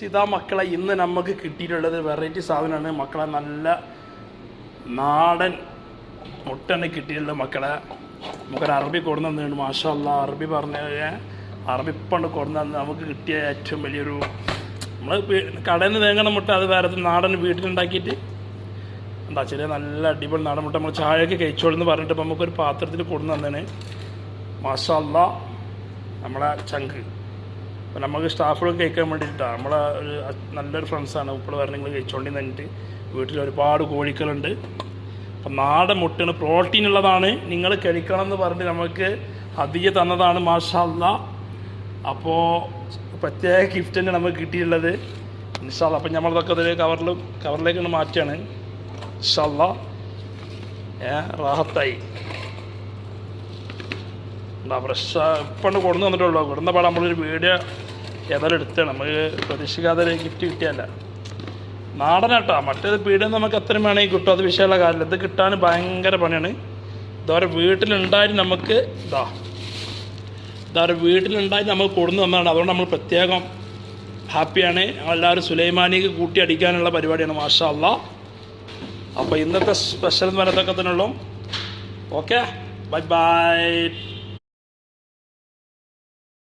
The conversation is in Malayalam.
ഇതാ മക്കളെ ഇന്ന് നമുക്ക് കിട്ടിയിട്ടുള്ളത് വെറൈറ്റി സാധനമാണ് മക്കളെ. നല്ല നാടൻ മുട്ടനെ കിട്ടിയിട്ടുള്ള മക്കളെ. നമുക്കൊരു അറബി കൊടുന്നു തന്നിട്ടുണ്ട്. മാഷാ അല്ലാ, അറബി പറഞ്ഞ അറബി പണ്ട് കൊടുന്നു തന്നത് നമുക്ക് കിട്ടിയ ഏറ്റവും വലിയൊരു, നമ്മൾ കടയിൽ നിന്ന് തേങ്ങണ മുട്ട അത് വേറെ നാടൻ വീട്ടിലുണ്ടാക്കിയിട്ട് എന്താ ചെറിയ നല്ല അടിപൊളി നാടൻ മുട്ട നമ്മൾ ചായയൊക്കെ കഴിച്ചോളെന്ന് പറഞ്ഞിട്ട് ഇപ്പം നമുക്കൊരു പാത്രത്തിൽ കൊടുന്നു തന്നേന്. മാഷാ അല്ലാ, നമ്മളെ ചങ്ക്. അപ്പോൾ നമുക്ക് സ്റ്റാഫുകൾ കഴിക്കാൻ വേണ്ടിയിട്ടാണ്. നമ്മളെ ഒരു നല്ലൊരു ഫ്രണ്ട്സാണ്. ഇപ്പോൾ പറഞ്ഞ് നിങ്ങൾ കഴിച്ചോണ്ടി തന്നിട്ട് വീട്ടിൽ ഒരുപാട് കോഴിക്കളുണ്ട്. അപ്പം നാടൻ മുട്ടയാണ്, പ്രോട്ടീൻ ഉള്ളതാണ്, നിങ്ങൾ കഴിക്കണം എന്ന് പറഞ്ഞിട്ട് നമുക്ക് അധികം തന്നതാണ്. മാഷാ അല്ലാ. അപ്പോൾ പ്രത്യേക ഗിഫ്റ്റ് തന്നെ നമുക്ക് കിട്ടിയിട്ടുള്ളത് ഇൻഷാ അല്ലാ. അപ്പം നമ്മളതൊക്കെ അതിൽ കവറിലേക്കാണ് മാറ്റുകയാണ് ഇൻഷാ അല്ലാ. റാഹത്തായി ഫ്രഷ് ഇപ്പം കൊണ്ടു വന്നിട്ടുള്ളൂ. കൊടുന്ന പാടെ നമ്മളൊരു വീഡിയോ ഏതായാലും എടുത്താണ്. നമുക്ക് പ്രതീക്ഷിക്കാതെ ഒരു ഗിഫ്റ്റ് കിട്ടിയല്ല. നാടനാട്ടോ. മറ്റേത് പീടിക നമുക്ക് അത്രയും വേണമെങ്കിൽ കിട്ടും, അത് വിഷയമുള്ള കാര്യമില്ല. ഇത് കിട്ടാൻ ഭയങ്കര പണിയാണ്. ഇതവരെ വീട്ടിലുണ്ടായി നമുക്ക് ഇതവരെ വീട്ടിലുണ്ടായി നമുക്ക് കൊടുന്നു തന്നതാണ്. അതുകൊണ്ട് നമ്മൾ പ്രത്യേകം ഹാപ്പിയാണ്. ഞങ്ങളെല്ലാവരും സുലൈമാനിക്ക് കൂട്ടി അടിക്കാനുള്ള പരിപാടിയാണ്. മാഷാ അല്ലാ. അപ്പോൾ ഇന്നത്തെ സ്പെഷ്യൽ എന്ന് പറയുന്നതൊക്കെ തന്നെയുള്ളൂ. Okay, bye by.